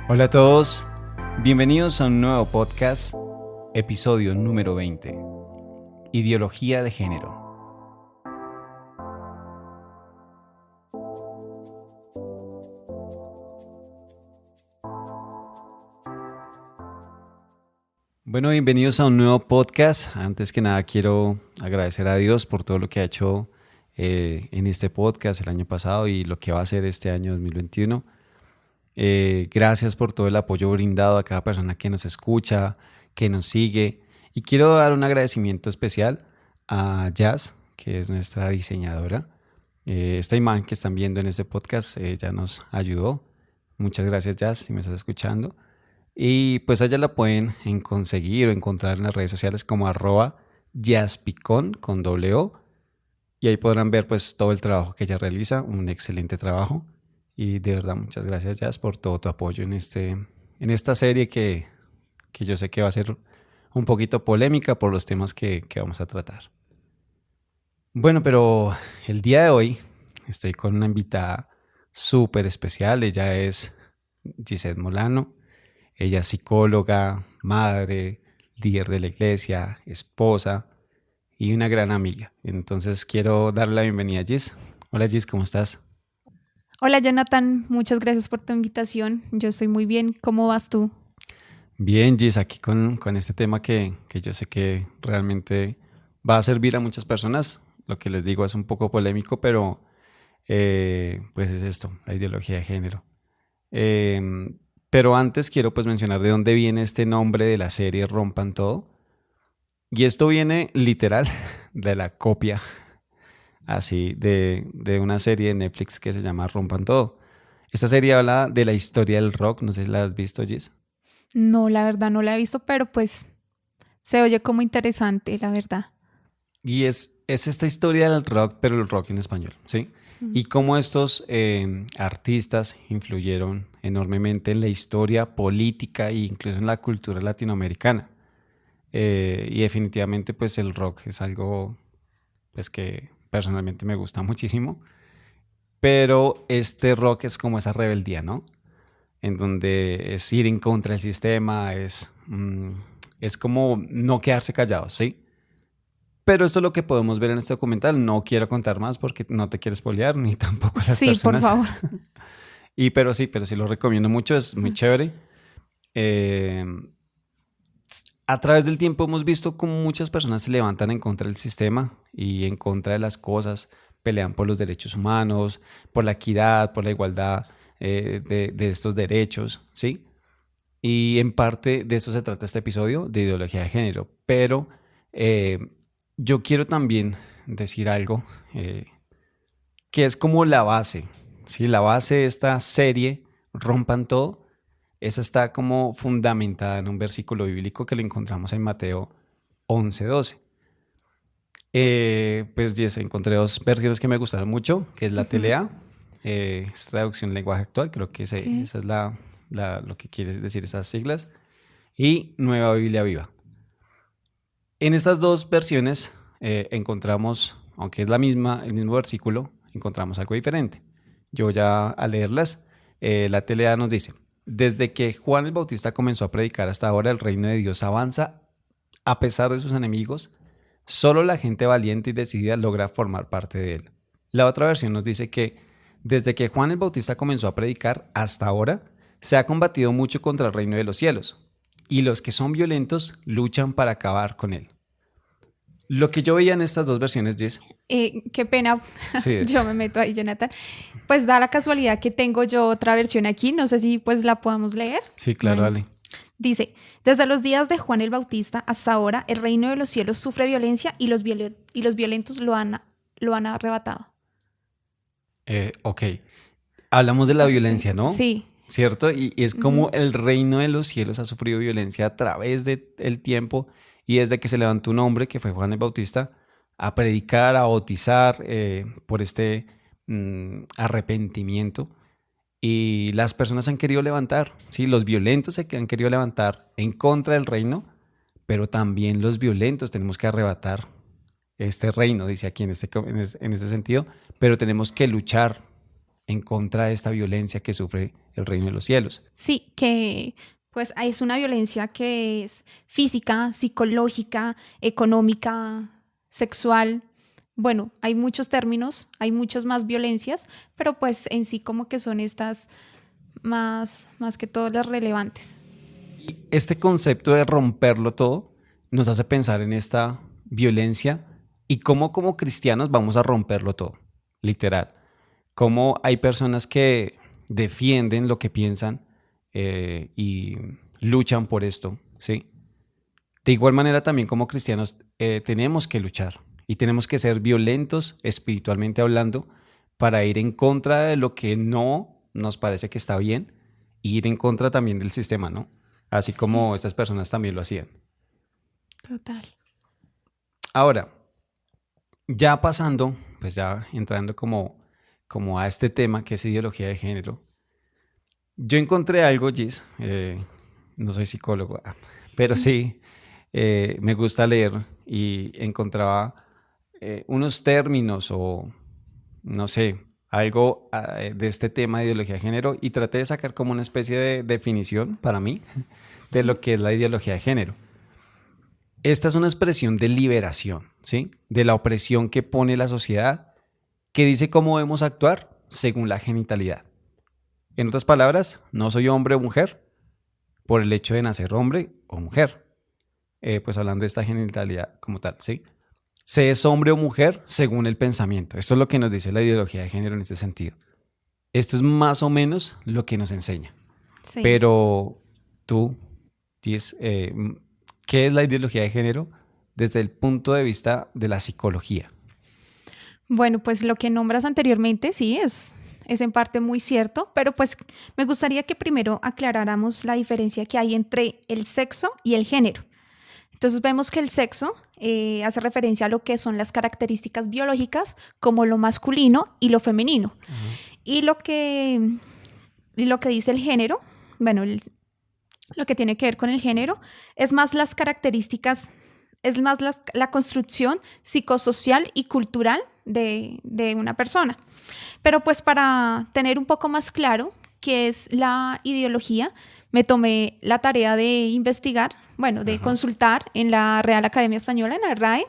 Hola a todos, bienvenidos a un nuevo podcast, episodio número 20, Ideología de Género. Bueno, bienvenidos a un nuevo podcast. Antes que nada quiero agradecer a Dios por todo lo que ha hecho en este podcast el año pasado y lo que va a hacer este año 2021. Gracias por todo el apoyo brindado a cada persona que nos escucha, que nos sigue. Y quiero dar un agradecimiento especial a Jazz, que es nuestra diseñadora. Esta imagen que están viendo en este podcast, ella nos ayudó. Muchas gracias, Jazz, si me estás escuchando. Y pues a ella la pueden conseguir o encontrar en las redes sociales como @jazzpicon con doble O. Y ahí podrán ver pues todo el trabajo que ella realiza, un excelente trabajo. Y de verdad, muchas gracias, Jazz, por todo tu apoyo en esta serie que yo sé que va a ser un poquito polémica por los temas que vamos a tratar. Bueno, pero el día de hoy estoy con una invitada súper especial. Ella es Gisette Molano. Ella es psicóloga, madre, líder de la iglesia, esposa y una gran amiga. Entonces quiero darle la bienvenida a Gis. Hola Gis, ¿cómo estás? Hola Jonathan, muchas gracias por tu invitación. Yo estoy muy bien. ¿Cómo vas tú? Bien, Gis, aquí con este tema que yo sé que realmente va a servir a muchas personas. Lo que les digo es un poco polémico, pero pues es esto, la ideología de género. Pero antes quiero pues mencionar de dónde viene este nombre de la serie Rompan Todo. Y esto viene literal de la copia así de una serie de Netflix que se llama Rompan Todo. Esta serie habla de la historia del rock, no sé si la has visto, Gis. No, la verdad no la he visto, pero pues se oye como interesante, la verdad. Y es esta historia del rock, pero el rock en español, ¿sí? Mm. Y cómo estos artistas influyeron enormemente en la historia política e incluso en la cultura latinoamericana. Y definitivamente pues el rock es algo pues que personalmente me gusta muchísimo, pero este rock es como esa rebeldía, ¿no? En donde es ir en contra del sistema, es como no quedarse callados, ¿sí? Pero esto es lo que podemos ver en este documental. No quiero contar más porque no te quiero spoilear, ni tampoco a las Sí, por personas. favor. Pero sí lo recomiendo mucho, es muy chévere. Eh, a través del tiempo hemos visto cómo muchas personas se levantan en contra del sistema y en contra de las cosas, pelean por los derechos humanos, por la equidad, por la igualdad de estos derechos, ¿sí? Y en parte de eso se trata este episodio de ideología de género. Pero eh, yo quiero también decir algo que es como la base, ¿sí? La base de esta serie, Rompan Todo, esa está como fundamentada en un versículo bíblico que lo encontramos en Mateo 11:12. Pues yes, encontré dos versiones que me gustaron mucho, que es la Ujú. TLA, es traducción en lenguaje actual, creo que Ok. esa es lo que quiere decir esas siglas, y Nueva Biblia Viva. En estas dos versiones encontramos, aunque es el mismo versículo, encontramos algo diferente. Yo ya al leerlas, la TLA nos dice, desde que Juan el Bautista comenzó a predicar hasta ahora, el reino de Dios avanza a pesar de sus enemigos. Solo la gente valiente y decidida logra formar parte de él. La otra versión nos dice que desde que Juan el Bautista comenzó a predicar hasta ahora, se ha combatido mucho contra el reino de los cielos, y los que son violentos luchan para acabar con él. Lo que yo veía en estas dos versiones, Jess, Qué pena, sí, yo me meto ahí, Jonathan. Pues da la casualidad que tengo yo otra versión aquí, no sé si pues la podamos leer. sí, claro, Bueno, dale. dice, desde los días de Juan el Bautista hasta ahora, el reino de los cielos sufre violencia y y los violentos lo han arrebatado. Ok, hablamos de ¿Te la parece? violencia, ¿no? Sí. ¿Cierto? Y es como Ujú. el reino de los cielos ha sufrido violencia a través del tiempo y desde que se levantó un hombre, que fue Juan el Bautista, a predicar, a bautizar por este arrepentimiento. Y las personas han querido levantar, ¿sí? Los violentos se han querido levantar en contra del reino, pero también los violentos tenemos que arrebatar este reino, dice aquí en este sentido, pero tenemos que luchar en contra de esta violencia que sufre el reino de los cielos. Sí, que pues es una violencia que es física, psicológica, económica, sexual. Bueno, hay muchos términos, hay muchas más violencias, pero pues en sí como que son estas más que todas las relevantes. Este concepto de romperlo todo nos hace pensar en esta violencia y cómo como cristianos vamos a romperlo todo, literal. Cómo hay personas que defienden lo que piensan y luchan por esto, ¿sí? De igual manera también como cristianos tenemos que luchar y tenemos que ser violentos espiritualmente hablando para ir en contra de lo que no nos parece que está bien e ir en contra también del sistema, ¿no? Así como estas personas también lo hacían. Total. Ahora, ya pasando, pues ya entrando como a este tema que es ideología de género, yo encontré algo, Gis, no soy psicólogo, pero sí me gusta leer y encontraba unos términos o no sé, algo de este tema de ideología de género y traté de sacar como una especie de definición para mí de lo que es la ideología de género. Esta es una expresión de liberación, ¿sí? De la opresión que pone la sociedad, que dice cómo debemos actuar según la genitalidad. En otras palabras, no soy hombre o mujer por el hecho de nacer hombre o mujer. Pues hablando de esta genitalidad como tal, ¿sí? Se es hombre o mujer según el pensamiento. Esto es lo que nos dice la ideología de género en este sentido. Esto es más o menos lo que nos enseña. Sí. Pero tú, Ties, ¿qué es la ideología de género desde el punto de vista de la psicología? Bueno, pues lo que nombras anteriormente sí es en parte muy cierto, pero pues me gustaría que primero aclaráramos la diferencia que hay entre el sexo y el género. Entonces vemos que el sexo hace referencia a lo que son las características biológicas como lo masculino y lo femenino. Uh-huh. Y lo que dice el género, bueno, lo que tiene que ver con el género es más las características, es más la construcción psicosocial y cultural de una persona. Pero pues para tener un poco más claro qué es la ideología, me tomé la tarea de investigar, bueno, de consultar en la Real Academia Española, en la RAE,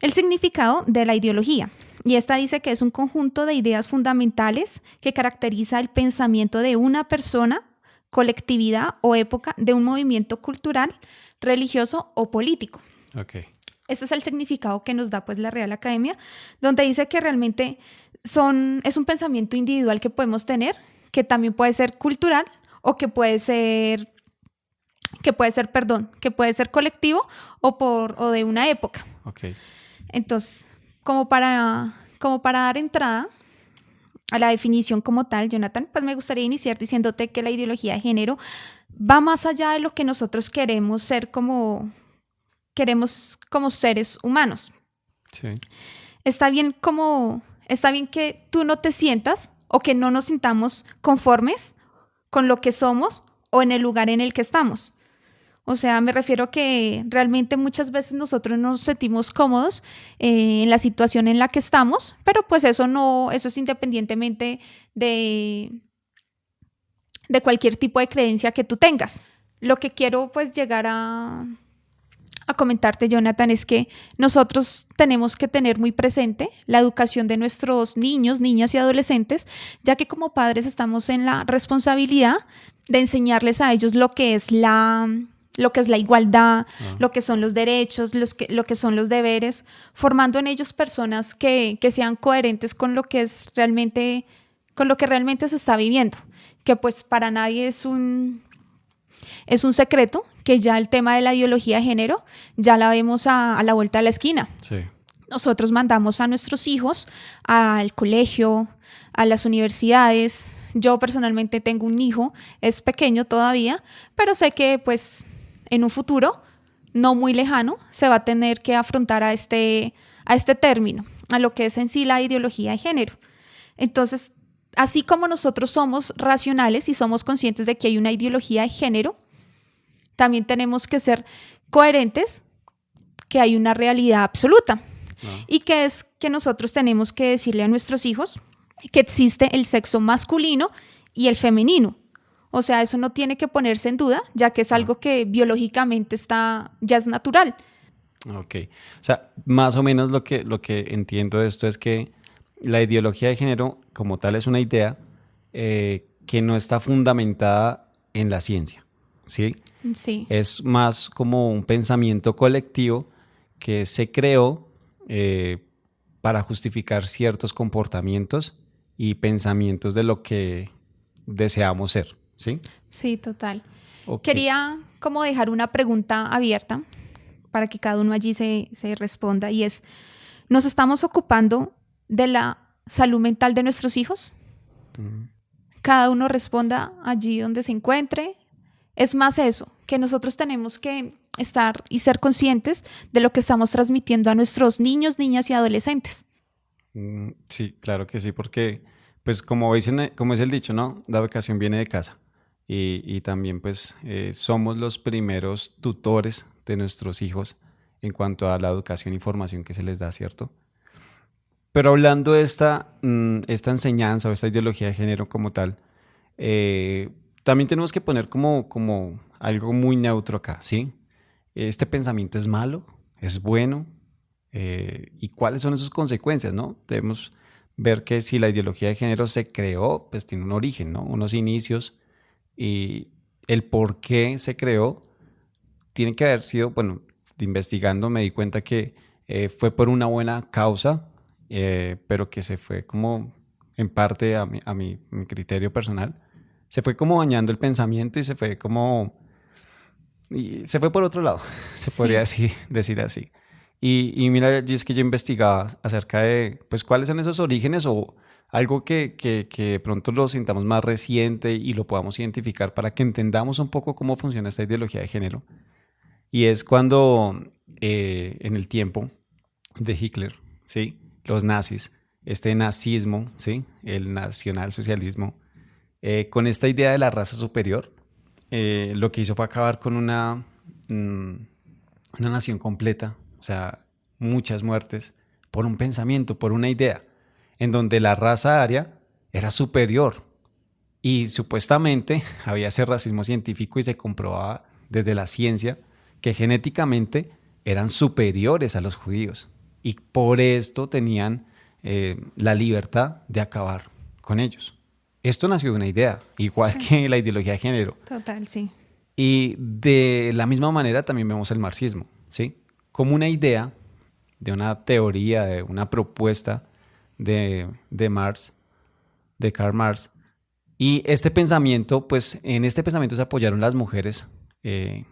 el significado de la ideología. Y esta dice que es un conjunto de ideas fundamentales que caracteriza el pensamiento de una persona, colectividad o época de un movimiento cultural, religioso o político. Okay. Ese es el significado que nos da pues la Real Academia, donde dice que realmente es un pensamiento individual que podemos tener, que también puede ser cultural o que puede ser colectivo o de una época. Okay. Entonces, como para dar entrada a la definición como tal, Jonathan, pues me gustaría iniciar diciéndote que la ideología de género va más allá de lo que nosotros queremos ser como seres humanos. Sí. Está bien que tú no te sientas o que no nos sintamos conformes con lo que somos o en el lugar en el que estamos. O sea, me refiero que realmente muchas veces nosotros nos sentimos cómodos en la situación en la que estamos, pero pues eso es independientemente de cualquier tipo de creencia que tú tengas. Lo que quiero pues llegar a comentarte, Jonathan, es que nosotros tenemos que tener muy presente la educación de nuestros niños, niñas y adolescentes, ya que como padres estamos en la responsabilidad de enseñarles a ellos lo que es la igualdad, lo que son los derechos, lo que son los deberes, formando en ellos personas que sean coherentes con lo que realmente se está viviendo, que pues para nadie es un secreto que ya el tema de la ideología de género ya la vemos a la vuelta de la esquina. Sí. Nosotros mandamos a nuestros hijos al colegio, a las universidades. Yo personalmente tengo un hijo, es pequeño todavía, pero sé que pues en un futuro no muy lejano se va a tener que afrontar a este término, a lo que es en sí la ideología de género. Entonces, así como nosotros somos racionales y somos conscientes de que hay una ideología de género, también tenemos que ser coherentes que hay una realidad absoluta y que es que nosotros tenemos que decirle a nuestros hijos que existe el sexo masculino y el femenino. O sea, eso no tiene que ponerse en duda, ya que es algo que biológicamente ya es natural. Ok. O sea, más o menos lo que entiendo de esto es que la ideología de género como tal es una idea que no está fundamentada en la ciencia, ¿sí? Sí, Es más como un pensamiento colectivo que se creó para justificar ciertos comportamientos y pensamientos de lo que deseamos ser, ¿sí? sí, total. Ok. Quería como dejar una pregunta abierta para que cada uno allí se responda y es, ¿nos estamos ocupando de la salud mental de nuestros hijos? Cada uno responda allí donde se encuentre. Es más eso, que nosotros tenemos que estar y ser conscientes de lo que estamos transmitiendo a nuestros niños, niñas y adolescentes. Sí, claro que sí, porque pues como dicen, como es el dicho, ¿no? La educación viene de casa y también pues somos los primeros tutores de nuestros hijos en cuanto a la educación y formación que se les da, ¿cierto? Pero hablando de esta enseñanza o esta ideología de género como tal, eh, también tenemos que poner como algo muy neutro acá, ¿sí? ¿Este pensamiento es malo? ¿Es bueno? ¿Y cuáles son sus consecuencias, no? Debemos ver que si la ideología de género se creó, pues tiene un origen, ¿no? Unos inicios y el por qué se creó tiene que haber sido, bueno, investigando me di cuenta que fue por una buena causa, pero que se fue como, en parte mi criterio personal, se fue como dañando el pensamiento y se fue como, y se fue por otro lado, se podría Sí, decir así. Y mira, allí es que yo investigaba acerca de, pues, cuáles son esos orígenes o algo que de pronto lo sintamos más reciente y lo podamos identificar para que entendamos un poco cómo funciona esta ideología de género. Y es cuando en el tiempo de Hitler, ¿sí? Los nazis, este nazismo, ¿sí? El nacionalsocialismo, con esta idea de la raza superior, lo que hizo fue acabar con una nación completa, o sea, muchas muertes, por un pensamiento, por una idea, en donde la raza aria era superior. Y supuestamente había ese racismo científico y se comprobaba desde la ciencia que genéticamente eran superiores a los judíos. Y por esto tenían la libertad de acabar con ellos. Esto nació de una idea, igual sí, que la ideología de género. total, sí. Y de la misma manera también vemos el marxismo, ¿sí? Como una idea de una teoría, de una propuesta de Marx, de Karl Marx. Y este pensamiento, pues en este pensamiento se apoyaron las mujeres en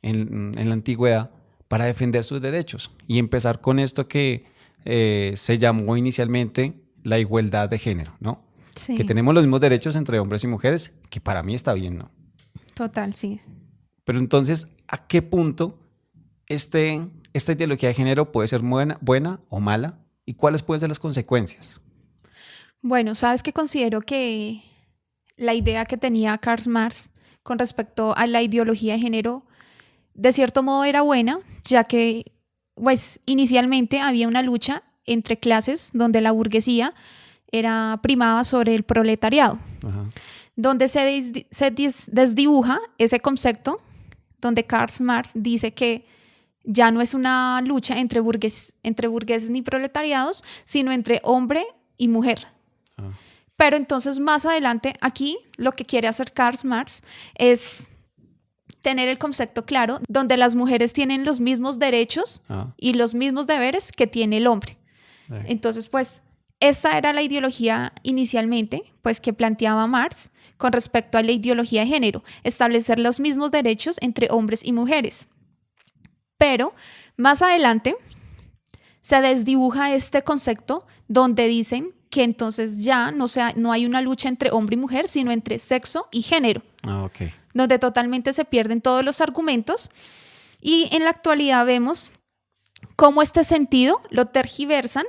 la antigüedad para defender sus derechos y empezar con esto que se llamó inicialmente la igualdad de género, ¿no? Que Sí, tenemos los mismos derechos entre hombres y mujeres, que para mí está bien, ¿no? total, sí. Pero entonces, ¿a qué punto esta ideología de género puede ser buena o mala? ¿Y cuáles pueden ser las consecuencias? Bueno, sabes que considero que la idea que tenía Karl Marx con respecto a la ideología de género, de cierto modo era buena, ya que pues, inicialmente había una lucha entre clases donde la burguesía era primaba sobre el proletariado, Ajá. donde desdibuja ese concepto, donde Karl Marx dice que ya no es una lucha entre burgueses ni proletariados, sino entre hombre y mujer. Ah, Pero entonces más adelante aquí lo que quiere hacer Karl Marx es tener el concepto claro donde las mujeres tienen los mismos derechos ah, y los mismos deberes que tiene el hombre. eh, Entonces, pues, esta era la ideología inicialmente, pues, que planteaba Marx con respecto a la ideología de género, establecer los mismos derechos entre hombres y mujeres. Pero más adelante se desdibuja este concepto donde dicen que entonces ya no hay una lucha entre hombre y mujer, sino entre sexo y género, ok. donde totalmente se pierden todos los argumentos y en la actualidad vemos cómo este sentido lo tergiversan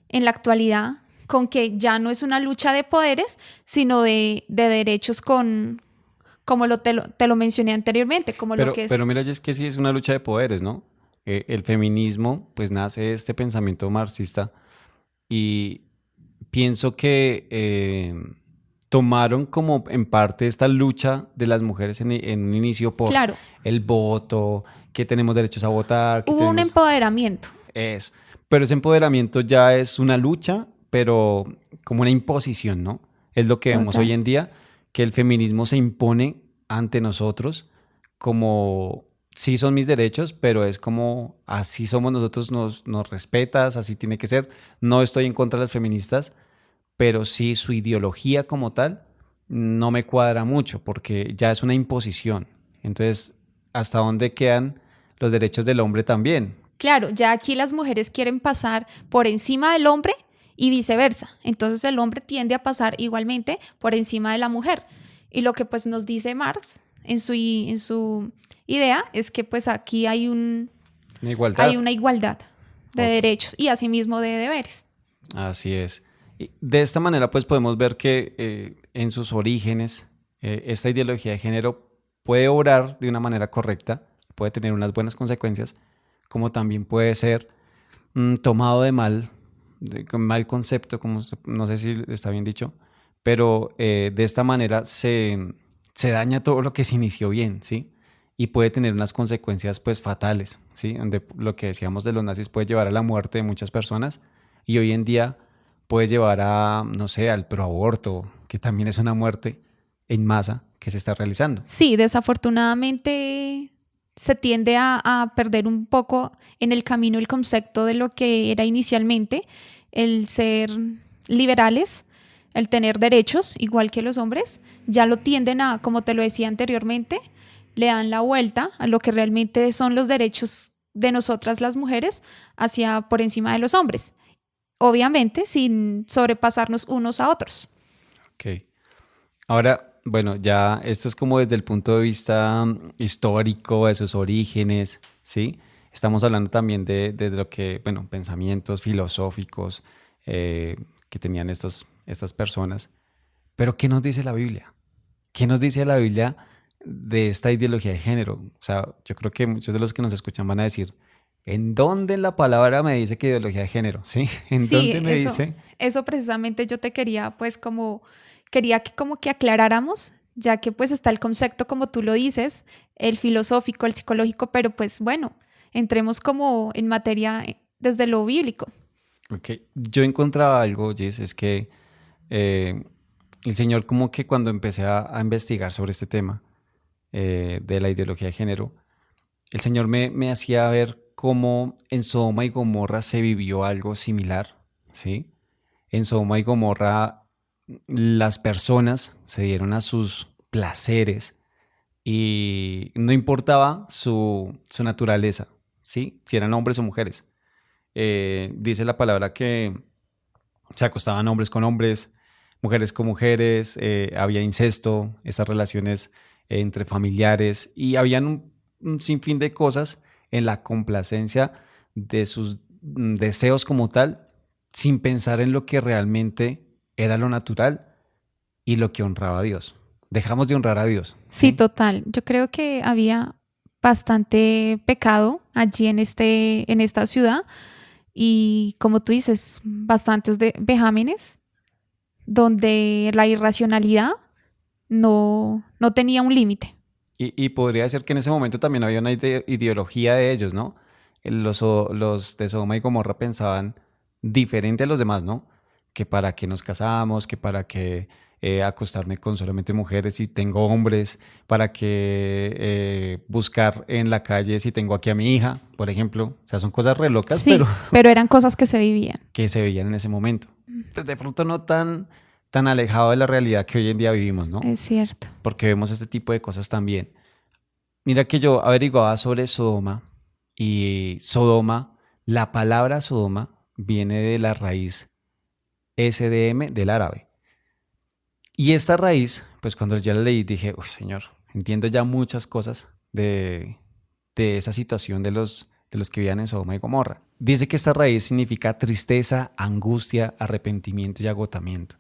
en la actualidad con que ya no es una lucha de poderes, sino de derechos como te lo mencioné anteriormente, como lo que es. Pero mira, es que sí es una lucha de poderes, ¿no? El feminismo, pues nace de este pensamiento marxista y pienso que tomaron como en parte esta lucha de las mujeres en un inicio por Claro, el voto, que tenemos derechos a votar, que hubo un tenemos empoderamiento. eso. Pero ese empoderamiento ya es una lucha, pero como una imposición, ¿no? Es lo que vemos hoy Total. en día, que el feminismo se impone ante nosotros como, sí son mis derechos, pero es como, así somos nosotros, nos respetas, así tiene que ser. No estoy en contra de las feministas, pero sí su ideología como tal no me cuadra mucho porque ya es una imposición. Entonces, ¿hasta dónde quedan los derechos del hombre también? Claro, ya aquí las mujeres quieren pasar por encima del hombre y viceversa. Entonces el hombre tiende a pasar igualmente por encima de la mujer. Y lo que pues nos dice Marx en su idea es que pues aquí Una hay igualdad. una igualdad de Ok. derechos y asimismo de deberes. Así es. Y de esta manera, pues podemos ver que en sus orígenes, esta ideología de género puede obrar de una manera correcta, puede tener unas buenas consecuencias, como también puede ser tomado de con mal concepto, como no sé si está bien dicho, pero de esta manera se daña todo lo que se inició bien, ¿sí? Y puede tener unas consecuencias pues fatales, ¿sí? Donde lo que decíamos de los nazis puede llevar a la muerte de muchas personas y hoy en día puede llevar a, no sé, al proaborto, que también es una muerte en masa que se está realizando. Sí, desafortunadamente se tiende a perder un poco en el camino el concepto de lo que era inicialmente el ser liberales, el tener derechos igual que los hombres, ya lo tienden a, como te lo decía anteriormente, le dan la vuelta a lo que realmente son los derechos de nosotras las mujeres hacia por encima de los hombres, obviamente sin sobrepasarnos unos a otros. Ok. Ahora, bueno, ya esto es como desde el punto de vista histórico, de sus orígenes, ¿sí? Estamos hablando también de lo que, bueno, pensamientos filosóficos eh, que tenían estas personas. Pero, ¿qué nos dice la Biblia? ¿Qué nos dice la Biblia de esta ideología de género? O sea, yo creo que muchos de los que nos escuchan van a decir, ¿en dónde en la palabra me dice que ideología de género? ¿Sí? ¿En Sí, dónde me dice? eso precisamente yo te quería, pues, quería que como que aclaráramos, ya que pues está el concepto, como tú lo dices, el filosófico, el psicológico, pero pues bueno, entremos como en materia desde lo bíblico. Ok, yo encontraba algo, Jess, es que eh, el Señor como que cuando empecé a investigar sobre este tema de la ideología de género, el Señor me hacía ver cómo en Sodoma y Gomorra se vivió algo similar, ¿sí? En Sodoma y Gomorra las personas se dieron a sus placeres y no importaba su naturaleza, ¿sí? Si eran hombres o mujeres. Dice la palabra que se acostaban hombres con hombres, mujeres con mujeres, había incesto, esas relaciones entre familiares y habían un sinfín de cosas en la complacencia de sus deseos como tal, sin pensar en lo que realmente era lo natural y lo que honraba a Dios. Dejamos de honrar a Dios, Sí, ¿sí? total. Yo creo que había bastante pecado allí en esta ciudad y como tú dices, bastantes vejámenes donde la irracionalidad no tenía un límite. Y podría ser que en ese momento también había una ideología de ellos, ¿no? Los de Sodoma y Gomorra pensaban diferente a los demás, ¿no? Que para qué nos casamos, que para qué acostarme con solamente mujeres si tengo hombres, para qué buscar en la calle si tengo aquí a mi hija, por ejemplo. O sea, son cosas re locas, pero Sí, pero eran cosas que se vivían. que se veían en ese momento. Pues de pronto no tan alejado de la realidad que hoy en día vivimos, ¿no? Es cierto. Porque vemos este tipo de cosas también. Mira que yo averiguaba sobre Sodoma y Sodoma, la palabra Sodoma viene de la raíz SDM del árabe. Y esta raíz, pues cuando yo la leí dije, uy, señor, entiendo ya muchas cosas de esa situación de los que vivían en Sodoma y Gomorra. Dice que esta raíz significa tristeza, angustia, arrepentimiento y agotamiento.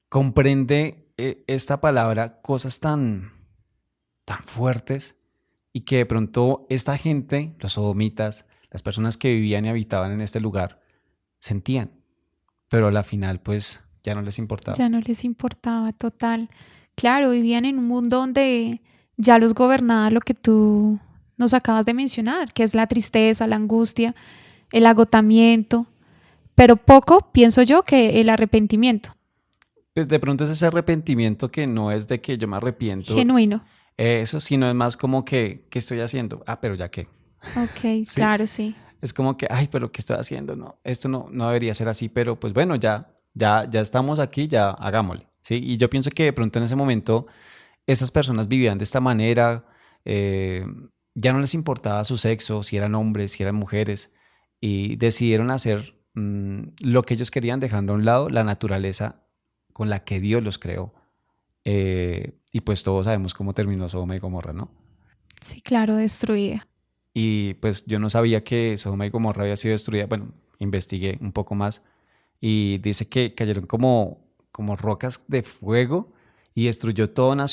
Comprende esta palabra cosas tan fuertes y que de pronto esta gente, los sodomitas, las personas que vivían y habitaban en este lugar, sentían. pero a la final pues ya no les importaba. Ya no les importaba, total. Claro, vivían en un mundo donde ya los gobernaba lo que tú nos acabas de mencionar, que es la tristeza, la angustia, el agotamiento, pero poco, pienso yo, que el arrepentimiento Pues de pronto es ese arrepentimiento que no es de que yo me arrepiento, genuino. eso, sino es más como que, ¿qué estoy haciendo? Ah, pero ya qué. Ok, Sí, claro, sí. es como que, ay, pero ¿qué estoy haciendo? No, esto no debería ser así, pero pues bueno, ya estamos aquí, ya hagámosle, ¿sí? Y yo pienso que de pronto en ese momento estas personas vivían de esta manera, eh, ya no les importaba su sexo, si eran hombres, si eran mujeres, y decidieron hacer lo que ellos querían, dejando a un lado la naturaleza con la que Dios los creó. Y pues todos sabemos cómo terminó Sodoma y Gomorra, ¿no? Sí, claro, destruida. Y pues yo no sabía que Sodoma y Gomorra había sido destruida. Bueno, investigué un poco más y dice que cayeron como rocas de fuego y destruyó toda una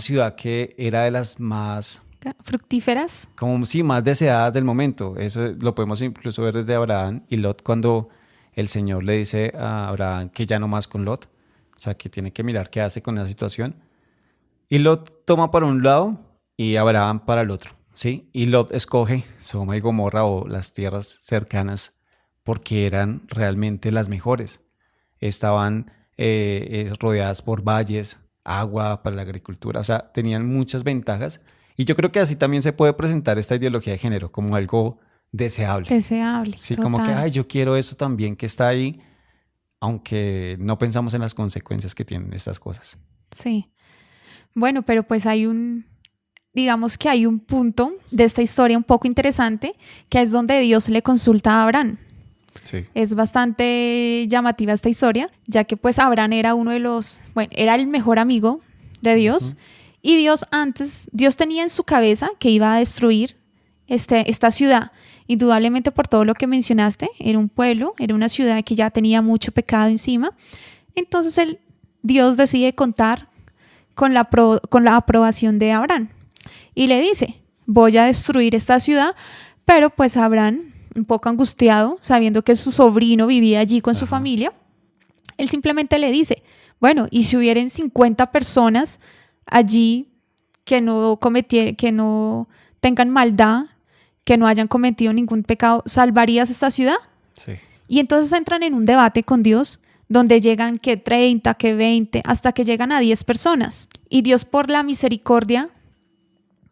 ciudad que era de las más, Fructíferas. como sí, más deseadas del momento. Eso lo podemos incluso ver desde Abraham y Lot cuando el Señor le dice a Abraham que ya no más con Lot, o sea, que tiene que mirar qué hace con esa situación. Y Lot toma para un lado y Abraham para el otro, ¿sí? Y Lot escoge Sodoma y Gomorra o las tierras cercanas porque eran realmente las mejores. Estaban rodeadas por valles, agua para la agricultura, o sea, tenían muchas ventajas. Y yo creo que así también se puede presentar esta ideología de género como algo deseable. Deseable, Sí, como que, total. ay, yo quiero eso también que está ahí, aunque no pensamos en las consecuencias que tienen estas cosas. Sí. Bueno, pero pues digamos que hay un punto de esta historia un poco interesante, que es donde Dios le consulta a Abraham. Sí. Es bastante llamativa esta historia, ya que pues Abraham era bueno, era el mejor amigo de Dios, Ujú. y Dios tenía en su cabeza que iba a destruir esta ciudad, indudablemente por todo lo que mencionaste, era un pueblo, era una ciudad que ya tenía mucho pecado encima. Entonces Dios decide contar con la aprobación de Abraham y le dice, voy a destruir esta ciudad, pero pues Abraham, un poco angustiado, sabiendo que su sobrino vivía allí con su Ajá. familia, él simplemente le dice, bueno, y si hubieran 50 personas allí que no tengan maldad, que no hayan cometido ningún pecado, ¿salvarías esta ciudad? Sí. Y entonces entran en un debate con Dios donde llegan que 30, que 20, hasta que llegan a 10 personas. Y Dios por la misericordia,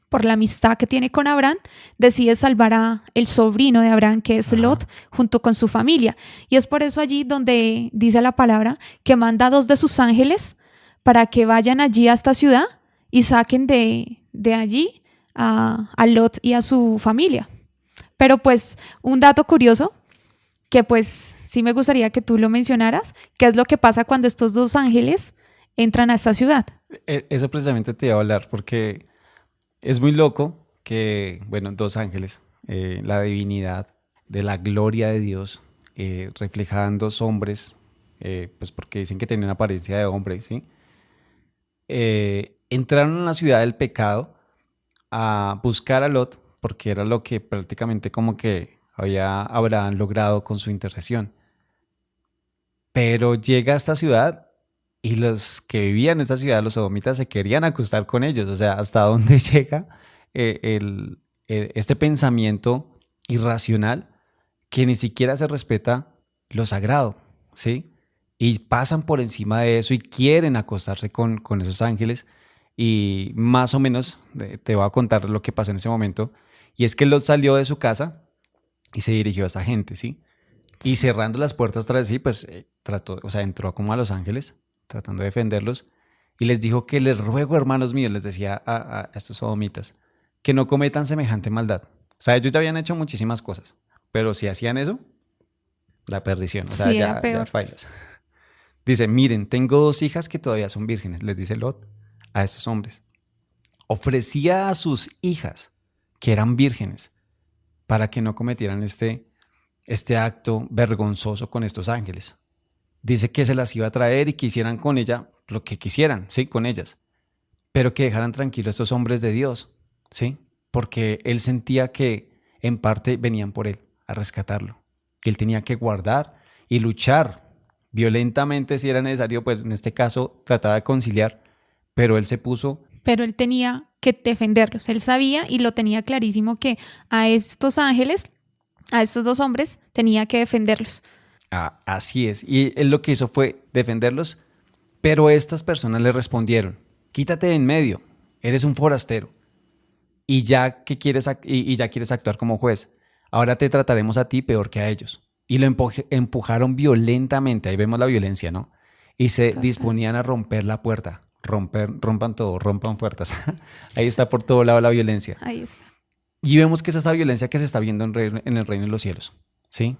por la amistad que tiene con Abraham, decide salvar a el sobrino de Abraham, que es Lot, Ajá. junto con su familia. Y es por eso allí donde dice la palabra que manda a 2 de sus ángeles para que vayan allí a esta ciudad y saquen de allí a Lot y a su familia. Pero pues un dato curioso que pues sí me gustaría que tú lo mencionaras, qué es lo que pasa cuando estos 2 ángeles entran a esta ciudad. Eso precisamente te iba a hablar porque es muy loco que, bueno, dos ángeles, la divinidad de la gloria de Dios, reflejada en dos hombres, pues porque dicen que tenían apariencia de hombre, ¿sí? Entraron a la ciudad del pecado a buscar a Lot porque era lo que prácticamente como que había Abraham logrado con su intercesión. Pero llega a esta ciudad y los que vivían en esta ciudad, los sodomitas, se querían acostar con ellos. O sea, hasta dónde llega este pensamiento irracional que ni siquiera se respeta lo sagrado, ¿sí? Y pasan por encima de eso y quieren acostarse con esos ángeles. Y más o menos te voy a contar lo que pasó en ese momento. Y es que Lot salió de su casa y se dirigió a esa gente, ¿sí? Y Sí. cerrando las puertas tras sí, pues trató, o sea, entró como a los ángeles, tratando de defenderlos, y les dijo que les ruego, hermanos míos, les decía a estos sodomitas, que no cometan semejante maldad. O sea, ellos ya habían hecho muchísimas cosas, pero si hacían eso, la perdición, o sea, Sí, era ya peor. pailas. Dice, miren, tengo dos hijas que todavía son vírgenes, les dice Lot a estos hombres. Ofrecía a sus hijas, que eran vírgenes, para que no cometieran este acto vergonzoso con estos ángeles. Dice que se las iba a traer y que hicieran con ella lo que quisieran, sí, con ellas, pero que dejaran tranquilos a estos hombres de Dios, sí, porque él sentía que en parte venían por él a rescatarlo, que él tenía que guardar y luchar. violentamente si era necesario, pues en este caso trataba de conciliar, pero él se puso Pero él tenía que defenderlos. Él sabía y lo tenía clarísimo que a estos ángeles, a estos dos hombres, tenía que defenderlos. así es. Y él lo que hizo fue defenderlos, pero estas personas le respondieron, quítate de en medio, eres un forastero y ya, que quieres, y ya quieres actuar como juez. Ahora te trataremos a ti peor que a ellos. Y lo empujaron violentamente, ahí vemos la violencia, ¿no? Y se Total. disponían a romper la puerta, rompan todo, rompan puertas. Ahí está por todo lado la violencia. Ahí está. Y vemos que es esa violencia que se está viendo en el reino de los cielos, ¿sí?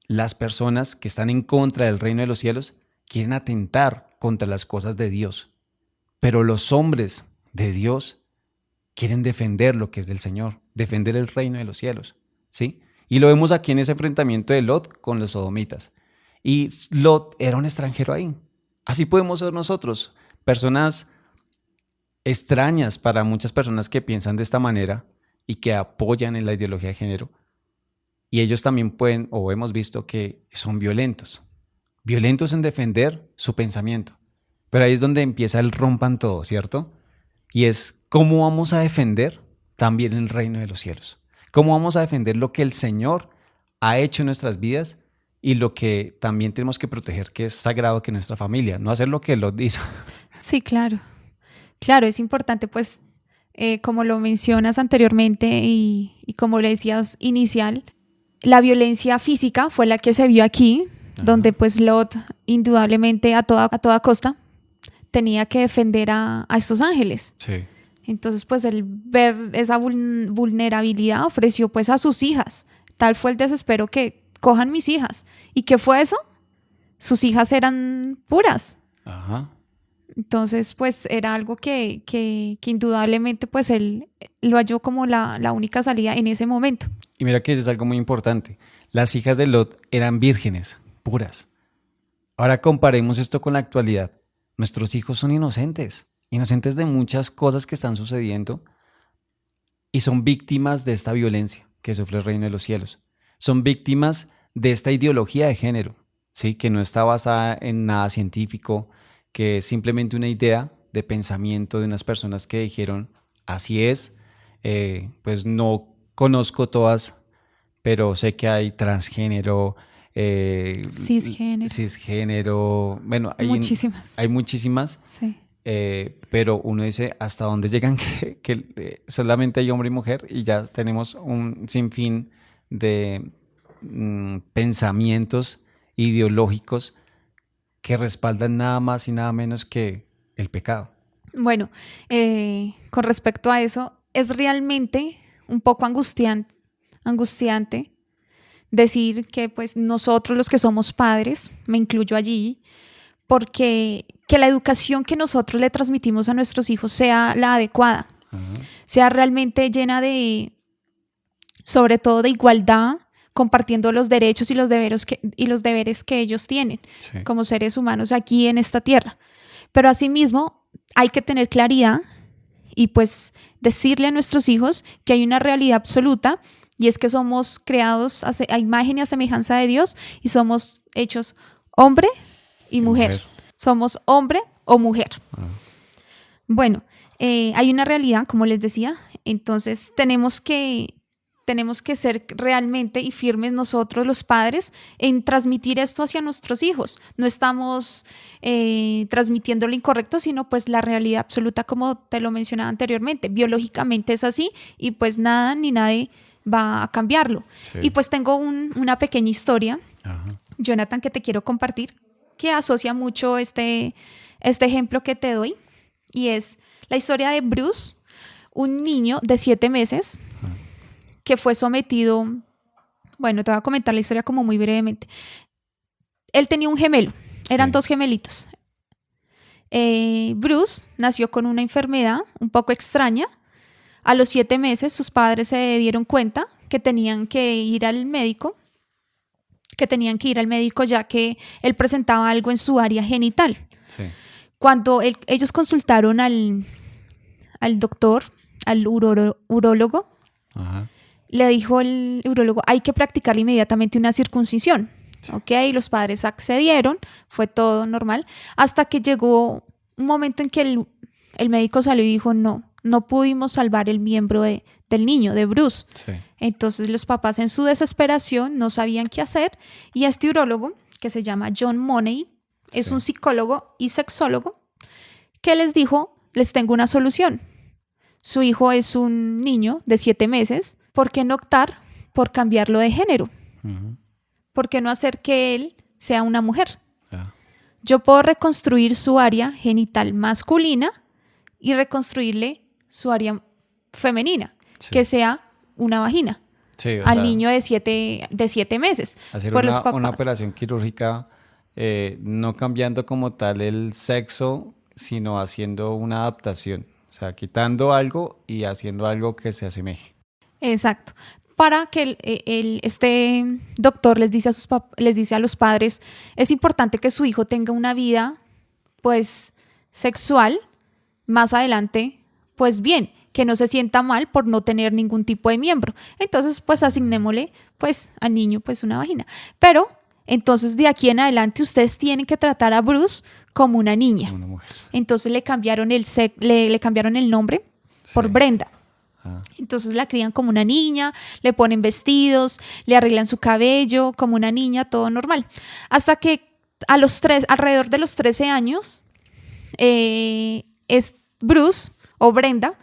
Las personas que están en contra del reino de los cielos quieren atentar contra las cosas de Dios, pero los hombres de Dios quieren defender lo que es del Señor, defender el reino de los cielos, ¿sí? Y lo vemos aquí en ese enfrentamiento de Lot con los sodomitas. Y Lot era un extranjero ahí. Así podemos ser nosotros, personas extrañas para muchas personas que piensan de esta manera y que apoyan en la ideología de género. Y ellos también pueden, o hemos visto que son violentos, violentos en defender su pensamiento. Pero ahí es donde empieza el rompan todo, ¿cierto? Y es cómo vamos a defender también el reino de los cielos. Cómo vamos a defender lo que el Señor ha hecho en nuestras vidas y lo que también tenemos que proteger, que es sagrado, que es nuestra familia. No hacer lo que Lot hizo. Sí, claro. Claro, es importante, pues, como lo mencionas anteriormente y como le decías inicial, la violencia física fue la que se vio aquí, donde Ajá. pues Lot indudablemente a toda costa tenía que defender a estos ángeles. Sí. Entonces, pues, el ver esa vulnerabilidad ofreció pues a sus hijas. Tal fue el desespero que cojan mis hijas. ¿Y qué fue eso? Sus hijas eran puras. Ajá. Entonces, pues era algo que indudablemente pues él lo halló como la única salida en ese momento. Y mira que eso es algo muy importante. Las hijas de Lot eran vírgenes, puras. Ahora comparemos esto con la actualidad. Nuestros hijos son inocentes, inocentes de muchas cosas que están sucediendo y son víctimas de esta violencia que sufre el reino de los cielos. Son víctimas de esta ideología de género, ¿sí? Que no está basada en nada científico, que es simplemente una idea de pensamiento de unas personas que dijeron, así es, pues no conozco todas, pero sé que hay transgénero, eh, Cisgénero. cisgénero, bueno, Muchísimas. hay muchísimas, Sí. pero uno dice hasta dónde llegan que solamente hay hombre y mujer y ya tenemos un sinfín de pensamientos ideológicos que respaldan nada más y nada menos que el pecado. Bueno, con respecto a eso, es realmente un poco angustiante decir que pues nosotros los que somos padres, me incluyo allí, porque que la educación que nosotros le transmitimos a nuestros hijos sea la adecuada, Ajá. sea realmente llena de, sobre todo de igualdad, compartiendo los derechos y los deberes que ellos tienen Sí. como seres humanos aquí en esta tierra. Pero asimismo hay que tener claridad y pues decirle a nuestros hijos que hay una realidad absoluta y es que somos creados a imagen y a semejanza de Dios y somos hechos hombre y Y mujer. Somos hombre o mujer. Ah. Bueno, hay una realidad, como les decía, entonces tenemos que ser realmente y firmes nosotros los padres en transmitir esto hacia nuestros hijos. No estamos transmitiendo lo incorrecto, sino pues la realidad absoluta como te lo mencionaba anteriormente. Biológicamente es así y pues nada ni nadie va a cambiarlo. Sí. Y pues tengo una pequeña historia, Ajá. Jonathan, que te quiero compartir, que asocia mucho este ejemplo que te doy y es la historia de Bruce, un niño de 7 meses que fue sometido, bueno, te voy a comentar la historia como muy brevemente. Él tenía un gemelo, eran Sí. 2 gemelitos. Bruce nació con una enfermedad un poco extraña. A los 7 meses sus padres se dieron cuenta que tenían que ir al médico, ya que él presentaba algo en su área genital. Sí. Cuando ellos consultaron al doctor, al urólogo, Ajá. le dijo el urólogo, hay que practicar inmediatamente una circuncisión. Ok, los padres accedieron, fue todo normal, hasta que llegó un momento en que el médico salió y dijo, no pudimos salvar el miembro del niño, de Bruce. Sí. Entonces los papás en su desesperación no sabían qué hacer y este urólogo, que se llama John Money, es un psicólogo y sexólogo, que les dijo, les tengo una solución. Su hijo es un niño de 7 meses, ¿por qué no optar por cambiarlo de género? Ujú. ¿Por qué no hacer que él sea una mujer? Ya. Yo puedo reconstruir su área genital masculina y reconstruirle su área femenina, Sí. que sea una vagina, Sí, o al sea, niño de 7 meses. hacer Por los una papás. operación quirúrgica, no cambiando como tal el sexo, sino haciendo una adaptación. O sea, quitando algo y haciendo algo que se asemeje. Exacto. Para que este doctor les dice les dice a los padres, es importante que su hijo tenga una vida, pues, sexual más adelante, pues bien, que no se sienta mal por no tener ningún tipo de miembro. Entonces, pues, asignémosle, pues, al niño, pues, una vagina. Pero, entonces, de aquí en adelante, ustedes tienen que tratar a Bruce como una niña. Como una mujer. Entonces, le cambiaron le cambiaron el nombre por Sí. Brenda. Ah, Entonces la crían como una niña, le ponen vestidos, le arreglan su cabello como una niña, todo normal. Hasta que alrededor de los 13 años, es Bruce o Brenda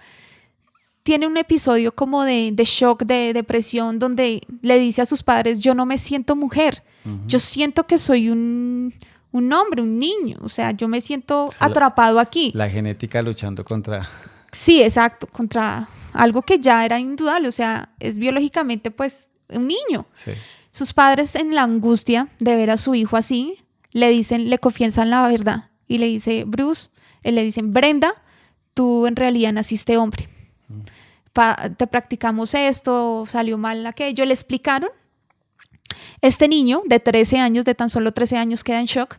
tiene un episodio como de shock, de depresión, donde le dice a sus padres, yo no me siento mujer, yo siento que soy un hombre, un niño, o sea, yo me siento sea, atrapado aquí. la genética luchando contra... Sí, exacto, contra algo que ya era indudable, o sea, es biológicamente pues un niño. Sí. Sus padres en la angustia de ver a su hijo así, le confiesan la verdad y le dice, Bruce, le dicen, Brenda, tú en realidad naciste hombre. Te practicamos esto, salió mal aquello, le explicaron. Este niño de 13 años, de tan solo 13 años, queda en shock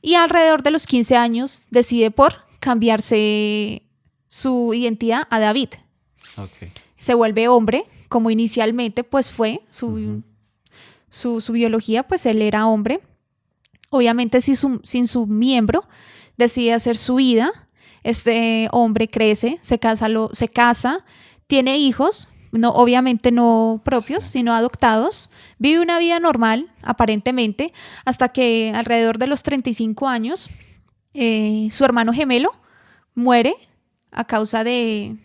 y alrededor de los 15 años decide por cambiarse su identidad a David. Ok. Se vuelve hombre, como inicialmente pues fue su biología, pues él era hombre. Obviamente sin su miembro, decide hacer su vida. Este hombre crece, se casa, tiene hijos, no, obviamente no propios, sino adoptados. Vive una vida normal, aparentemente, hasta que alrededor de los 35 años, su hermano gemelo muere a causa de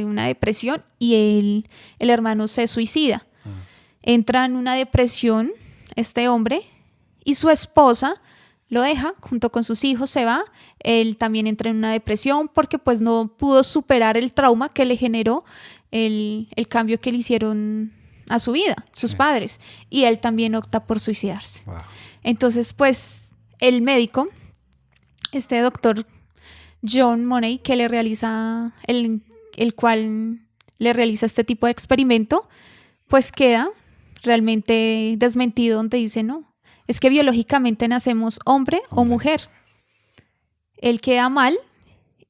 una depresión y el hermano se suicida. Entra en una depresión este hombre y su esposa lo deja junto con sus hijos, se va. Él también entra en una depresión porque pues no pudo superar el trauma que le generó el cambio que le hicieron a su vida, sus padres. Y él también opta por suicidarse. Wow. Entonces pues el médico, este doctor John Money, que le realiza el cual le realiza este tipo de experimento, pues queda realmente desmentido, donde dice, no, es que biológicamente nacemos hombre o mujer. Él queda mal,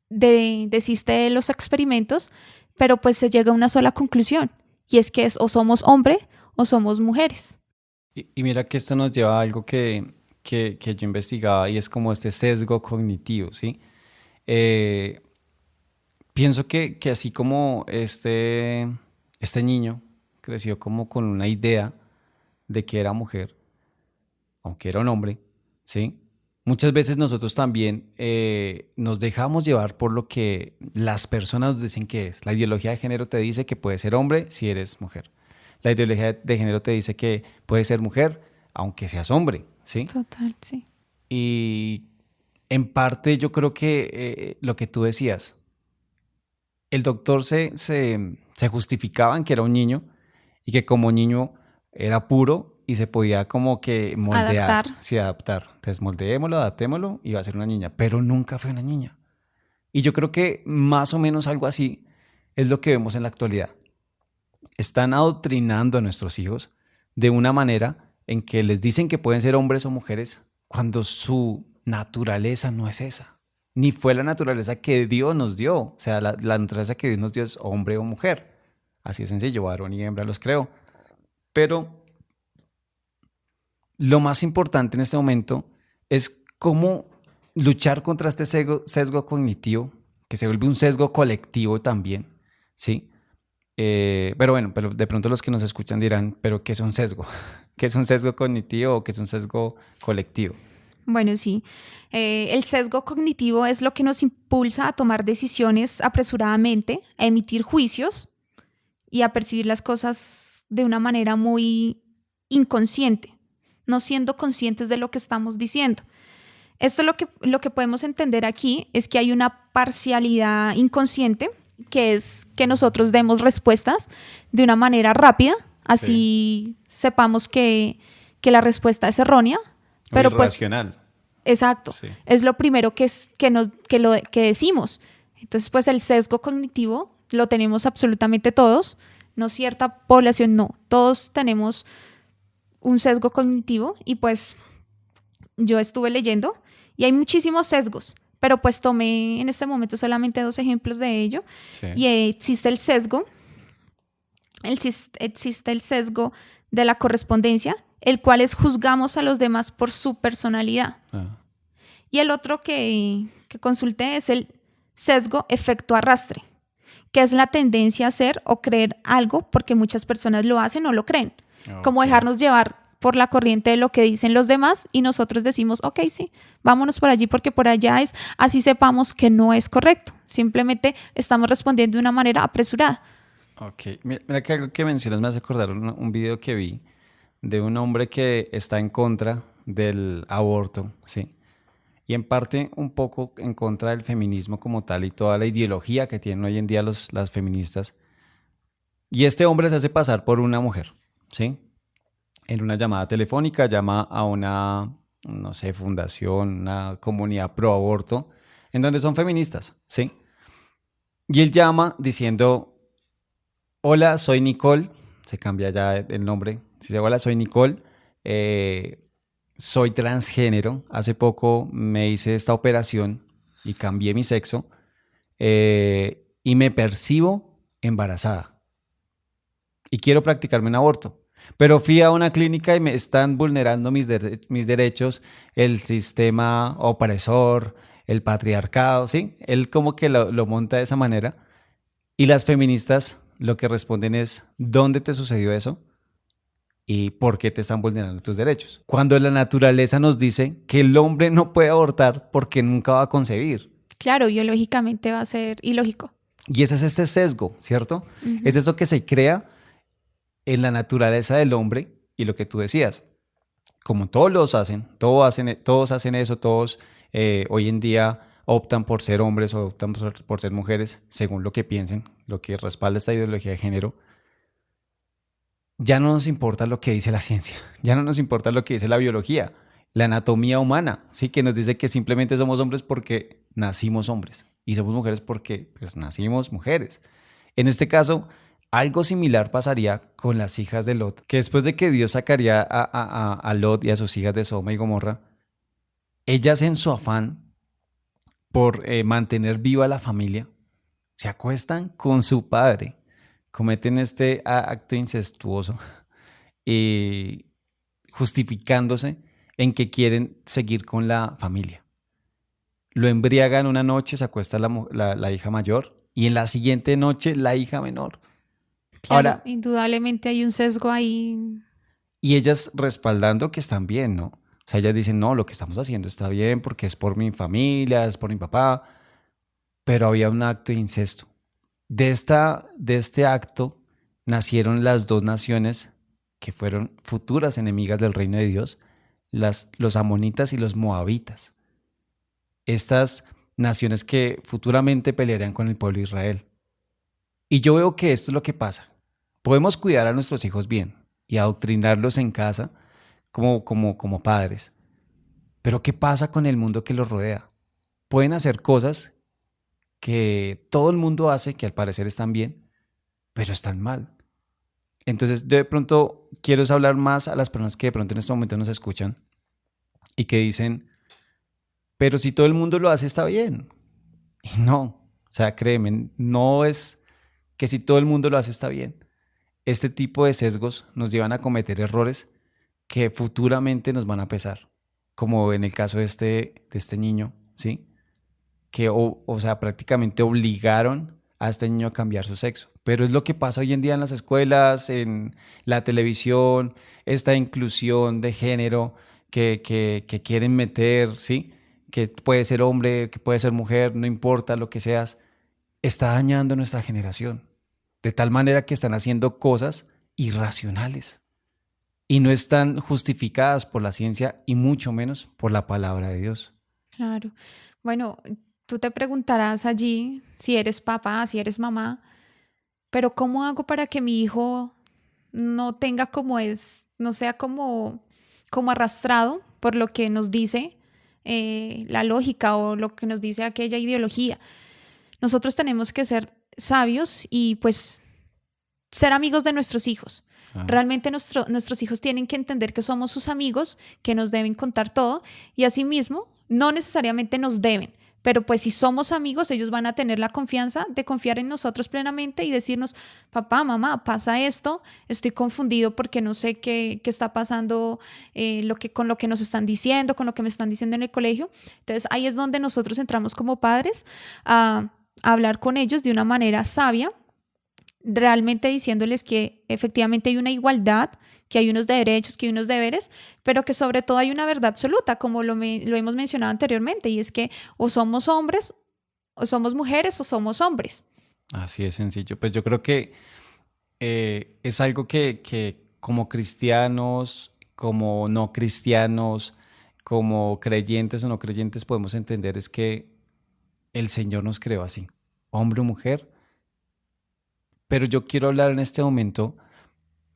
desiste de los experimentos, pero pues se llega a una sola conclusión, y es que o somos hombre o somos mujeres. Y mira que esto nos lleva a algo que yo investigaba y es como este sesgo cognitivo, ¿sí? Pienso que así como este niño creció como con una idea de que era mujer, aunque era un hombre, ¿sí? Muchas veces nosotros también nos dejamos llevar por lo que las personas nos dicen que es. La ideología de género te dice que puedes ser hombre si eres mujer. La ideología de género te dice que puedes ser mujer aunque seas hombre, ¿sí? Total, sí. Y en parte yo creo que lo que tú decías, el doctor se justificaba en que era un niño y que como niño era puro y se podía como que moldear, Adaptar. sí, adaptar. Entonces moldeémoslo, adaptémoslo y va a ser una niña, pero nunca fue una niña. Y yo creo que más o menos algo así es lo que vemos en la actualidad. Están adoctrinando a nuestros hijos de una manera en que les dicen que pueden ser hombres o mujeres cuando su naturaleza no es esa. Ni fue la naturaleza que Dios nos dio. O sea, la naturaleza que Dios nos dio es hombre o mujer. Así es sencillo, varón y hembra los creó. Pero lo más importante en este momento es cómo luchar contra este sesgo cognitivo, que se vuelve un sesgo colectivo también, ¿sí? Pero bueno, pero de pronto los que nos escuchan dirán, ¿pero qué es un sesgo? ¿Qué es un sesgo cognitivo o qué es un sesgo colectivo? Bueno, sí. El sesgo cognitivo es lo que nos impulsa a tomar decisiones apresuradamente, a emitir juicios y a percibir las cosas de una manera muy inconsciente, no siendo conscientes de lo que estamos diciendo. Esto lo que podemos entender aquí es que hay una parcialidad inconsciente, que es que nosotros demos respuestas de una manera rápida, Sí. así sepamos que la respuesta es errónea, O pero pues irracional. exacto, Sí. es lo primero que decimos. Entonces, pues el sesgo cognitivo lo tenemos absolutamente todos, no cierta población, no, todos tenemos un sesgo cognitivo y pues yo estuve leyendo y hay muchísimos sesgos, pero pues tomé en este momento solamente 2 ejemplos de ello Sí. y existe el sesgo, existe el sesgo de la correspondencia, el cual es juzgamos a los demás por su personalidad. Ah, Y el otro que consulté es el sesgo efecto arrastre, que es la tendencia a hacer o creer algo porque muchas personas lo hacen o lo creen. Como ok. dejarnos llevar por la corriente de lo que dicen los demás y nosotros decimos, ok, sí, vámonos por allí porque por allá es, así sepamos que no es correcto. Simplemente estamos respondiendo de una manera apresurada. Ok. Mira que algo que mencionas me hace acordar un video que vi de un hombre que está en contra del aborto, ¿sí? Y en parte un poco en contra del feminismo como tal y toda la ideología que tienen hoy en día las feministas. Y este hombre se hace pasar por una mujer, ¿sí? En una llamada telefónica llama a una, no sé, fundación, una comunidad pro aborto, en donde son feministas, ¿sí? Y él llama diciendo, hola, soy Nicole, se cambia ya el nombre, dice, hola, soy Nicole, soy transgénero, hace poco me hice esta operación y cambié mi sexo y me percibo embarazada y quiero practicarme un aborto. Pero fui a una clínica y me están vulnerando mis derechos, el sistema opresor, el patriarcado, ¿sí? Él como que lo monta de esa manera. Y las feministas lo que responden es, ¿dónde te sucedió eso? ¿Y por qué te están vulnerando tus derechos? Cuando la naturaleza nos dice que el hombre no puede abortar porque nunca va a concebir. Claro, biológicamente va a ser ilógico. Y ese es este sesgo, ¿cierto? Ujú. Es eso que se crea en la naturaleza del hombre y lo que tú decías. Como todos los hacen, todos hacen eso, todos hoy en día optan por ser hombres o optan por ser mujeres, según lo que piensen, lo que respalda esta ideología de género. Ya no nos importa lo que dice la ciencia, ya no nos importa lo que dice la biología, la anatomía humana, sí, que nos dice que simplemente somos hombres porque nacimos hombres y somos mujeres porque pues, nacimos mujeres. En este caso, algo similar pasaría con las hijas de Lot, que después de que Dios sacaría a Lot y a sus hijas de Sodoma y Gomorra, ellas en su afán por mantener viva la familia, se acuestan con su padre, cometen este acto incestuoso y justificándose en que quieren seguir con la familia. Lo embriagan una noche, se acuesta la hija mayor y en la siguiente noche la hija menor. Claro, Ahora, indudablemente hay un sesgo ahí. y ellas respaldando que están bien, ¿no? O sea, ellas dicen, no, lo que estamos haciendo está bien porque es por mi familia, es por mi papá, pero había un acto de incesto. De este acto nacieron las dos naciones que fueron futuras enemigas del reino de Dios, los amonitas y los moabitas. Estas naciones que futuramente pelearían con el pueblo de Israel. Y yo veo que esto es lo que pasa. Podemos cuidar a nuestros hijos bien y adoctrinarlos en casa como padres. Pero ¿qué pasa con el mundo que los rodea? Pueden hacer cosas que todo el mundo hace, que al parecer están bien, pero están mal. Entonces, de pronto, quiero hablar más a las personas que de pronto en este momento nos escuchan y que dicen, pero si todo el mundo lo hace, está bien. Y no, o sea, créeme, no es que si todo el mundo lo hace, está bien. Este tipo de sesgos nos llevan a cometer errores que futuramente nos van a pesar, como en el caso de este niño, ¿sí? Que, o sea, prácticamente obligaron a este niño a cambiar su sexo. Pero es lo que pasa hoy en día en las escuelas, en la televisión, esta inclusión de género que quieren meter, ¿sí? Que puede ser hombre, que puede ser mujer, no importa lo que seas, está dañando nuestra generación. De tal manera que están haciendo cosas irracionales y no están justificadas por la ciencia y mucho menos por la palabra de Dios. Claro. Bueno, tú te preguntarás allí si eres papá, si eres mamá, pero ¿cómo hago para que mi hijo no tenga no sea como arrastrado por lo que nos dice la lógica o lo que nos dice aquella ideología? Nosotros tenemos que ser sabios y pues ser amigos de nuestros hijos. Ah, Realmente nuestros hijos tienen que entender que somos sus amigos, que nos deben contar todo y asimismo no necesariamente nos deben, pero pues si somos amigos ellos van a tener la confianza de confiar en nosotros plenamente y decirnos, papá, mamá, pasa esto, estoy confundido porque no sé qué está pasando con lo que nos están diciendo, con lo que me están diciendo en el colegio. Entonces ahí es donde nosotros entramos como padres a hablar con ellos de una manera sabia, realmente diciéndoles que efectivamente hay una igualdad, que hay unos derechos, que hay unos deberes, pero que sobre todo hay una verdad absoluta, como lo hemos mencionado anteriormente, y es que o somos hombres, o somos mujeres, o somos hombres. así de sencillo. Pues yo creo que es algo que como cristianos, como no cristianos, como creyentes o no creyentes podemos entender es que el Señor nos creó así, hombre o mujer. Pero yo quiero hablar en este momento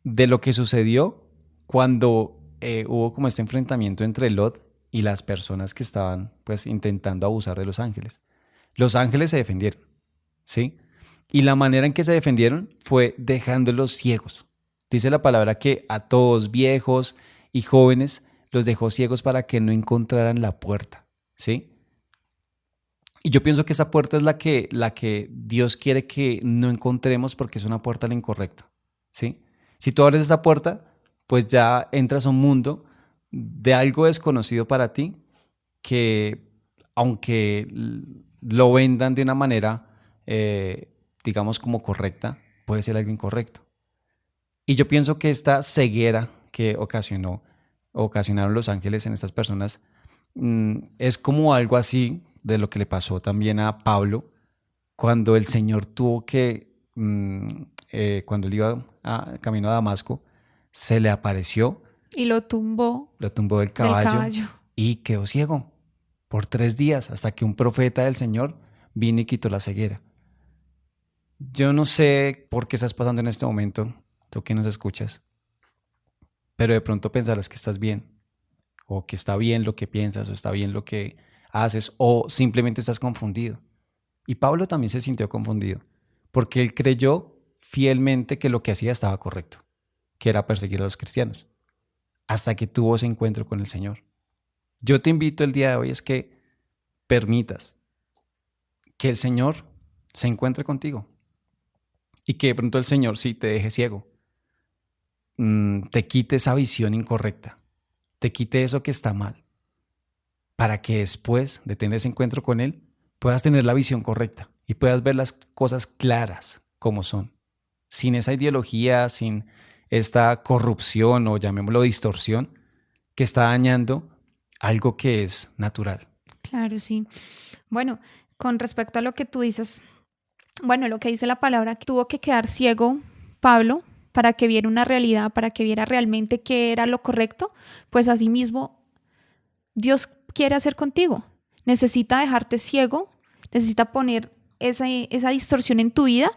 de lo que sucedió cuando hubo como este enfrentamiento entre Lot y las personas que estaban pues intentando abusar de los ángeles. Los ángeles se defendieron, ¿sí? Y la manera en que se defendieron fue dejándolos ciegos. Dice la palabra que a todos, viejos y jóvenes, los dejó ciegos para que no encontraran la puerta, ¿sí? Y yo pienso que esa puerta es la que Dios quiere que no encontremos porque es una puerta a la incorrecta, ¿sí? Si tú abres esa puerta, pues ya entras a un mundo de algo desconocido para ti que, aunque lo vendan de una manera, digamos, como correcta, puede ser algo incorrecto. Y yo pienso que esta ceguera que ocasionaron los ángeles en estas personas, es como algo así de lo que le pasó también a Pablo cuando el Señor tuvo que, cuando él iba camino a Damasco, se le apareció, Y lo tumbó del del caballo caballo. y quedó ciego por 3 días hasta que un profeta del Señor vino y quitó la ceguera. Yo no sé por qué estás pasando en este momento, tú que nos escuchas, pero de pronto pensarás que estás bien, o que está bien lo que piensas, o está bien lo que haces, o simplemente estás confundido. Y Pablo también se sintió confundido, porque él creyó fielmente que lo que hacía estaba correcto, que era perseguir a los cristianos, hasta que tuvo ese encuentro con el Señor. Yo te invito el día de hoy es que permitas que el Señor se encuentre contigo y que de pronto el Señor sí te deje ciego, te quite esa visión incorrecta, te quite eso que está mal, para que después de tener ese encuentro con Él puedas tener la visión correcta y puedas ver las cosas claras como son, sin esa ideología, sin esta corrupción o llamémoslo distorsión que está dañando algo que es natural. Claro, sí. Bueno, con respecto a lo que tú dices, bueno, lo que dice la palabra, tuvo que quedar ciego Pablo para que viera una realidad, para que viera realmente qué era lo correcto, pues asimismo Dios quiere hacer contigo. Necesita dejarte ciego, necesita poner esa distorsión en tu vida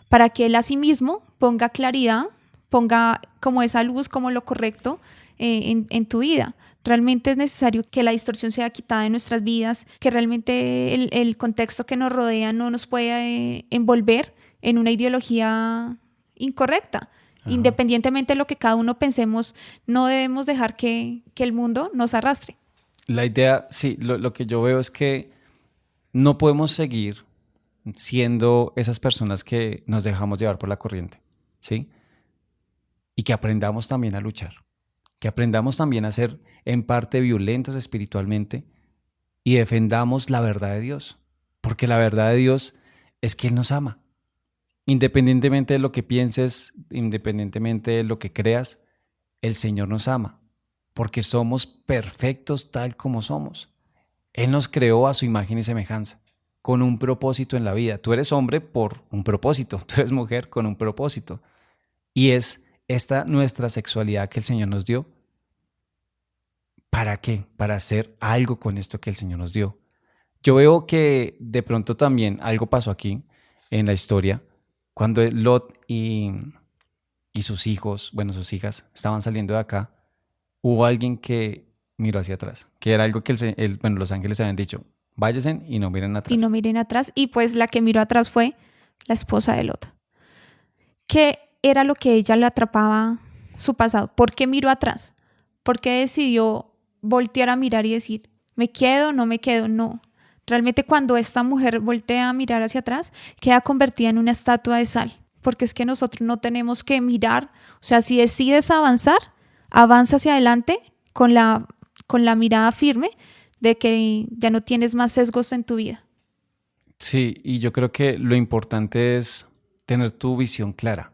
para que Él asimismo ponga claridad, ponga como esa luz, como lo correcto en tu vida. Realmente es necesario que la distorsión sea quitada de nuestras vidas, que realmente el contexto que nos rodea no nos pueda envolver en una ideología incorrecta. Ajá. Independientemente de lo que cada uno pensemos, no debemos dejar que el mundo nos arrastre. La idea, sí, lo que yo veo es que no podemos seguir siendo esas personas que nos dejamos llevar por la corriente, ¿sí? Y que aprendamos también a luchar. que aprendamos también a ser en parte violentos espiritualmente y defendamos la verdad de Dios, porque la verdad de Dios es que Él nos ama. Independientemente de lo que pienses, independientemente de lo que creas, el Señor nos ama, porque somos perfectos tal como somos. Él nos creó a su imagen y semejanza, con un propósito en la vida. Tú eres hombre por un propósito, tú eres mujer con un propósito. Y es esta nuestra sexualidad que el Señor nos dio. ¿Para qué? Para hacer algo con esto que el Señor nos dio. Yo veo que de pronto también algo pasó aquí en la historia, cuando Lot y sus hijos, bueno, sus hijas, estaban saliendo de acá, hubo alguien que miró hacia atrás, que era algo que bueno, los ángeles habían dicho, váyanse y no miren Y no atrás. miren atrás. Y pues la que miró atrás fue la esposa de Lot. ¿Qué era lo que ella le atrapaba su pasado? ¿Por qué miró atrás? ¿Por qué decidió voltear a mirar y decir, me quedo, no me quedo? No. Realmente cuando esta mujer voltea a mirar hacia atrás, queda convertida en una estatua de sal. Porque es que nosotros no tenemos que mirar. O sea, si decides avanzar, avanza hacia adelante con la mirada firme de que ya no tienes más sesgos en tu vida. Sí, y yo creo que lo importante es tener tu visión clara,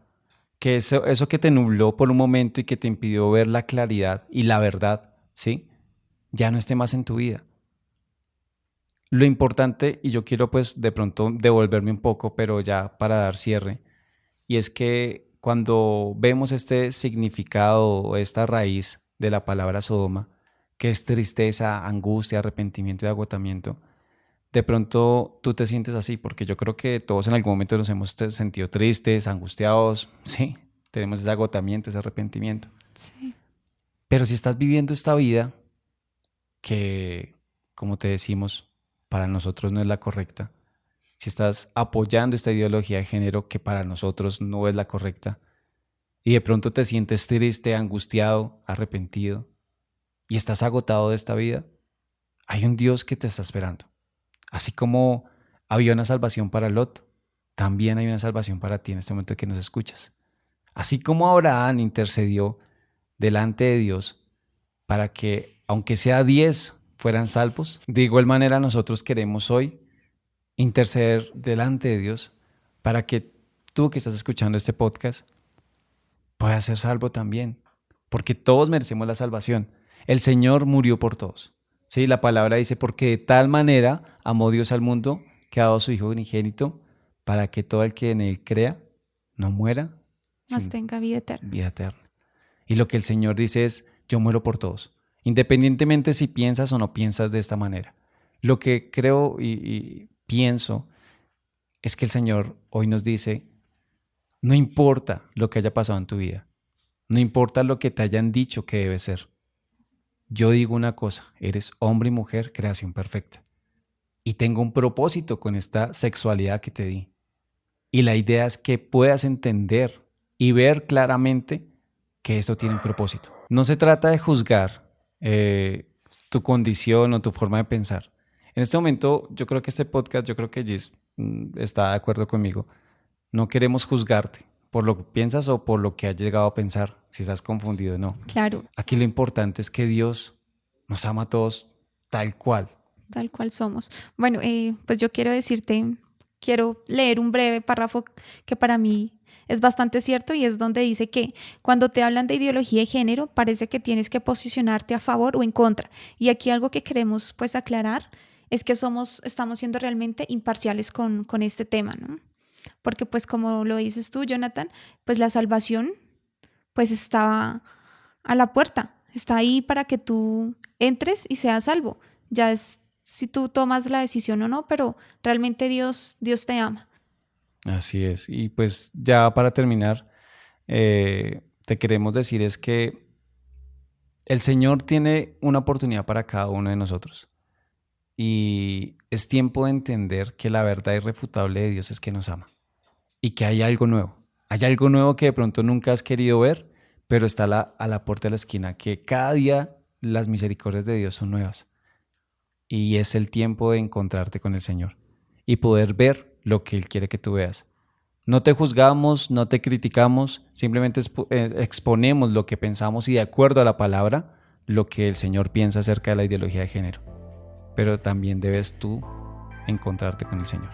que eso que te nubló por un momento y que te impidió ver la claridad y la verdad, ¿sí? Ya no esté más en tu vida. Lo importante, y yo quiero pues de pronto devolverme un poco, pero ya para dar cierre, y es que cuando vemos este significado o esta raíz de la palabra Sodoma, que es tristeza, angustia, arrepentimiento y agotamiento, de pronto tú te sientes así, porque yo creo que todos en algún momento nos hemos sentido tristes, angustiados, sí, tenemos ese agotamiento, ese arrepentimiento. Sí. Pero si estás viviendo esta vida que, como te decimos, para nosotros no es la correcta, si estás apoyando esta ideología de género que para nosotros no es la correcta, y de pronto te sientes triste, angustiado, arrepentido, y estás agotado de esta vida, hay un Dios que te está esperando. Así como había una salvación para Lot, también hay una salvación para ti en este momento que nos escuchas. Así como Abraham intercedió delante de Dios para que, aunque sea 10 fueran salvos, de igual manera nosotros queremos hoy interceder delante de Dios para que tú que estás escuchando este podcast puedas ser salvo también, porque todos merecemos la salvación. El Señor murió por todos. Sí, la palabra dice, porque de tal manera amó Dios al mundo que ha dado a su Hijo unigénito para que todo el que en él crea no muera, Más sino tenga vida eterna. vida eterna. Y lo que el Señor dice es, yo muero por todos, independientemente si piensas o no piensas de esta manera. Lo que creo y pienso es que el Señor hoy nos dice, no importa lo que haya pasado en tu vida, no importa lo que te hayan dicho que debe ser. Yo digo una cosa, eres hombre y mujer, creación perfecta. Y tengo un propósito con esta sexualidad que te di. Y la idea es que puedas entender y ver claramente que esto tiene un propósito. No se trata de juzgar tu condición o tu forma de pensar. En este momento, yo creo que este podcast, yo creo que Gis está de acuerdo conmigo. No queremos juzgarte por lo que piensas o por lo que has llegado a pensar, si estás confundido o no. Claro, Aquí lo importante es que Dios nos ama a todos tal cual. tal cual somos. Bueno, pues yo quiero decirte, quiero leer un breve párrafo que para mí es bastante cierto y es donde dice que cuando te hablan de ideología de género parece que tienes que posicionarte a favor o en contra. Y aquí algo que queremos pues aclarar es que estamos siendo realmente imparciales con este tema, ¿no? Porque pues como lo dices tú, Jonathan, pues la salvación pues está a la puerta, está ahí para que tú entres y seas salvo. Ya es si tú tomas la decisión o no, pero realmente Dios te ama. Así es. Y pues ya para terminar, te queremos decir es que el Señor tiene una oportunidad para cada uno de nosotros. Y es tiempo de entender que la verdad irrefutable de Dios es que nos ama. Y que hay algo nuevo. Hay algo nuevo que de pronto nunca has querido ver, pero está a la puerta de la esquina, que cada día las misericordias de Dios son nuevas. Y es el tiempo de encontrarte con el Señor y poder ver lo que Él quiere que tú veas. No te juzgamos, no te criticamos, simplemente exponemos lo que pensamos y de acuerdo a la palabra, lo que el Señor piensa acerca de la ideología de género. Pero también debes tú encontrarte con el Señor.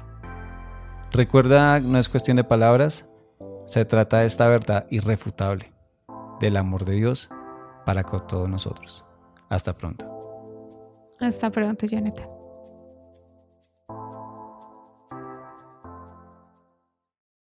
Recuerda, no es cuestión de palabras, se trata de esta verdad irrefutable del amor de Dios para con todos nosotros. Hasta pronto. Hasta pronto, Jonathan.